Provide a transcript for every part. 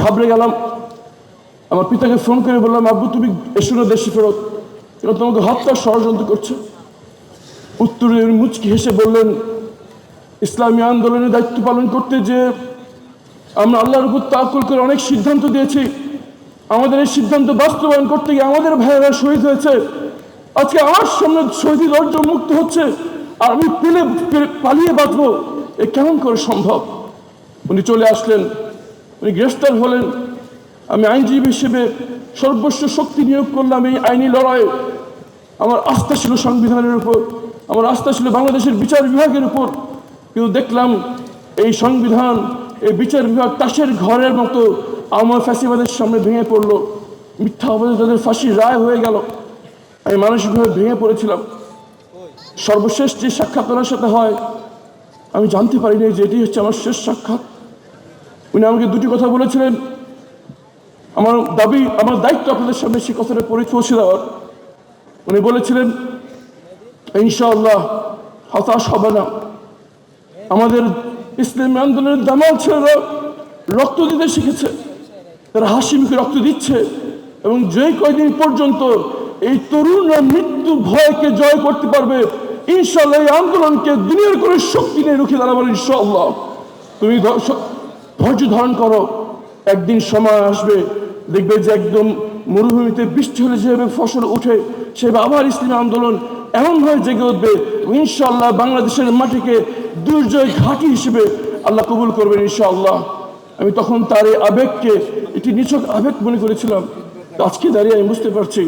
ঘাবড়ে গেলাম। আমার পিতাকে ফোন করে বললাম, আব্বু তুমি এসো না দেশে ফেরত, এরা তোমাকে হত্যার ষড়যন্ত্র করছে। উত্তরে মুচকি হেসে বললেন, ইসলামী আন্দোলনের দায়িত্ব পালন করতে যে আমরা আল্লাহর উপর তাওয়াক্কুল করে অনেক সিদ্ধান্ত দিয়েছি, আমাদের এই সিদ্ধান্ত বাস্তবায়ন করতে গিয়ে আমাদের ভাইয়েরা শহীদ হয়েছে। আজকে আমার সামনে শহীদ অর্জন মুক্ত হচ্ছে, আর আমি পালিয়ে বাঁচবো, এ কেমন করে সম্ভব? উনি চলে আসলেন, উনি গ্রেফতার হলেন। আমি আইনজীবী হিসেবে সর্বস্ব শক্তি নিয়োগ করলাম এই আইনি লড়াইয়ে। আমার আস্থা ছিল সংবিধানের উপর, আমার আস্থা ছিল বাংলাদেশের বিচার বিভাগের উপর। কিন্তু দেখলাম এই সংবিধান, এই বিচার বিভাগ তাসের ঘরের মতো আমার ফ্যাসিবাদের সামনে ভেঙে পড়লো। মিথ্যা অপরাধে তাদের ফাঁসির রায় হয়ে গেল। আমি মানসিকভাবে ভেঙে পড়েছিলাম। সর্বশেষ যে সাক্ষাৎ ওনার সাথে হয়, আমি জানতে পারিনি যে এটি হচ্ছে আমার শেষ সাক্ষাৎ। উনি আমাকে দুটি কথা বলেছিলেন। আমার দাবি, আমার দায়িত্ব আপনাদের সামনে সে কথাটা পৌঁছে দেওয়ার। উনি বলেছিলেন, ইনশাআল্লাহ হতাশ হবে না। আমাদের ইসলামী আন্দোলনের দামাল ছেলেরা রক্ত দিতে শিখেছে, তারা হাসি মুখে রক্ত দিচ্ছে, এবং যে কয়দিন পর্যন্ত এই তরুণরা মৃত্যু ভয়কে জয় করতে পারবে, ইনশাআল্লাহ এই আন্দোলনকে দুনিয়ার কোনো শক্তি নিয়ে রুখে দাঁড়াবো ইনশাআল্লাহ। তুমি ধৈর্য ধারণ করো, একদিন সময় আসবে দেখবে যে একদম মরুভূমিতে বৃষ্টি হলে যেভাবে ফসল উঠে, সেভাবে আবার ইসলামী আন্দোলন এমনভাবে জেগে উঠবে। ইনশাআল্লাহ বাংলাদেশের মাটিকে দুর্জয় ঘাঁটি হিসেবে আল্লাহ কবুল করবেন ইনশাআল্লাহ। আমি তখন তার এই আবেগকে একটি নিছক আবেগ মনে করেছিলাম। আজকে দাঁড়িয়ে আমি বুঝতে পারছি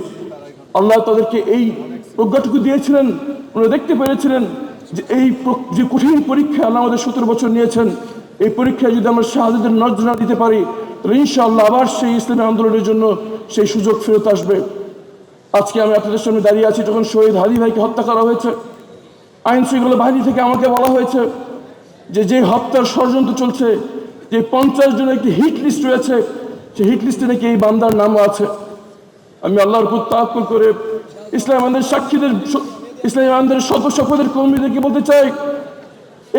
আল্লাহ তাদেরকে এই প্রজ্ঞাটুকু দিয়েছিলেন। ওনারা দেখতে পেরেছিলেন যে এই যে কঠিন পরীক্ষা আল্লাহ আমাদের 17 বছর নিয়েছেন, এই পরীক্ষায় যদি আমরা শাহাদাতের নজরা দিতে পারি, তাহলে ইনশাআল্লাহ আবার সেই ইসলামী আন্দোলনের জন্য সেই সুযোগ ফেরত আসবে। আজকে আমি আপনাদের সামনে দাঁড়িয়ে আছি, যখন শহীদ হাদি ভাইকে হত্যা করা হয়েছে, আইন শৃঙ্খলা বাহিনী থেকে আমাকে বলা হয়েছে যে হত্যার ষড়যন্ত্র চলছে, যে 50 জনের একটি হিট লিস্ট রয়েছে, সেই হিট লিস্টে নাকি এই বান্দার নামও আছে। আমি আল্লাহর উপর তাওয়াক্কুল করে ইসলামী আন্দোলনের সাক্ষীদের, ইসলামী আন্দোলনের সদস্য পদের কর্মীদেরকে বলতে চাই,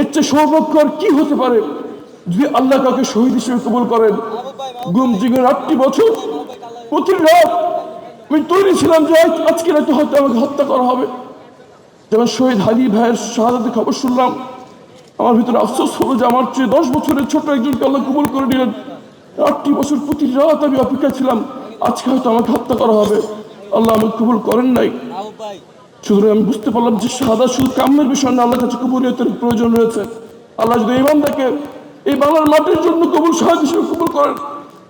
এর চেয়ে সৌভাগ্যর কি হতে পারে যদি আল্লাহ কাউকে শহীদ হিসেবে কবুল করেন। গুম জীবনের 8টি বছর প্রতি রাত আমি তৈরি ছিলাম যে আজকে রাতে হয়তো আমাকে হত্যা করা হবে। যখন শহীদ হাদি ভাইয়ের শাহাদাতের খবর শুনলাম, আমার ভিতরে আফসোস হলো যে আমার চেয়ে 10 বছরের ছোট একজনকে আল্লাহ কবুল করে নিলেন। 8টি বছর প্রতি রাত আমি অপেক্ষা ছিলাম, আজকে হয়তো আমাকে হত্যা করা হবে। আল্লাহ আমাকে কবুল করেন নাই। সুতরাং আমি বুঝতে পারলাম যে শাহাদাত শুধু কামের বিষয় না, আল্লাহর কাছে কবুলিয়তের প্রয়োজন রয়েছে। আল্লাহ যদি এই বান্দাকে এই বাংলার মাটির জন্য কবুল শাহাদ হিসেবে কবুল করেন,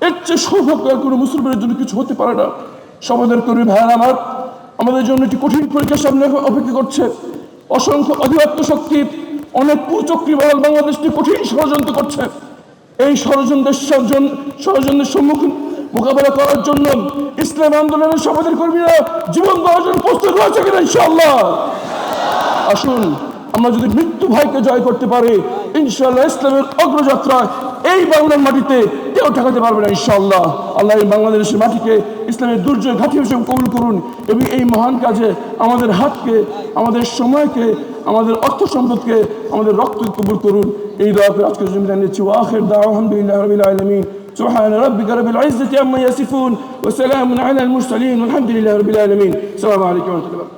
এর চেয়ে সৌভাগ্য আর কোনো মুসলমানের জন্য কিছু হতে পারে না। সমাজের কর্মী ভাইয়েরা আমার, আমাদের জন্য একটি কঠিন পরীক্ষার সামনে অপেক্ষা করছে। অসংখ্য অধিপত্য শক্তি, অনেক কুচক্রীবল বাংলাদেশকে কঠিন ষড়যন্ত্র করছে। এই ষড়যন্ত্রের সম্মুখীন মোকাবেলা করার জন্য ইসলামী আন্দোলনের সমাজের কর্মীরা জীবন দেওয়ার জন্য প্রস্তুত রয়েছে কিনা ইনশাআল্লাহ। আসুন আমরা যদি মৃত্যু ভয়কে জয় করতে পারি, ইনশাআল্লাহ ইসলামের অগ্রযাত্রা এই বাংলার মাটিতে কেউ ঠেকাতে পারবে না ইনশাআল্লাহ। আল্লাহ এই বাংলাদেশের মাটিকে ইসলামের দুর্জয় ঘাঁটি হিসেবে কবুল করুন, এবং এই মহান কাজে আমাদের হাতকে, আমাদের সময়কে, আমাদের অর্থ সম্পদকে, আমাদের রক্ত কবুল করুন। এই দোয়া করে আজকের জমি জানিয়েছি। ওয়া আখির দাওয়া আলহামদুলিল্লাহি রাব্বিল আলামিন। সুবহান রাব্বিকা রাব্বিল ইজ্জাতি আম্মা ইয়াসিফুন ওয়া সালামুন আলাল মুরসালিন ওয়ালহামদুলিল্লাহি রাব্বিল আলামিন। আসসালামু আলাইকুম ওয়া রাহমাতুল্লাহ।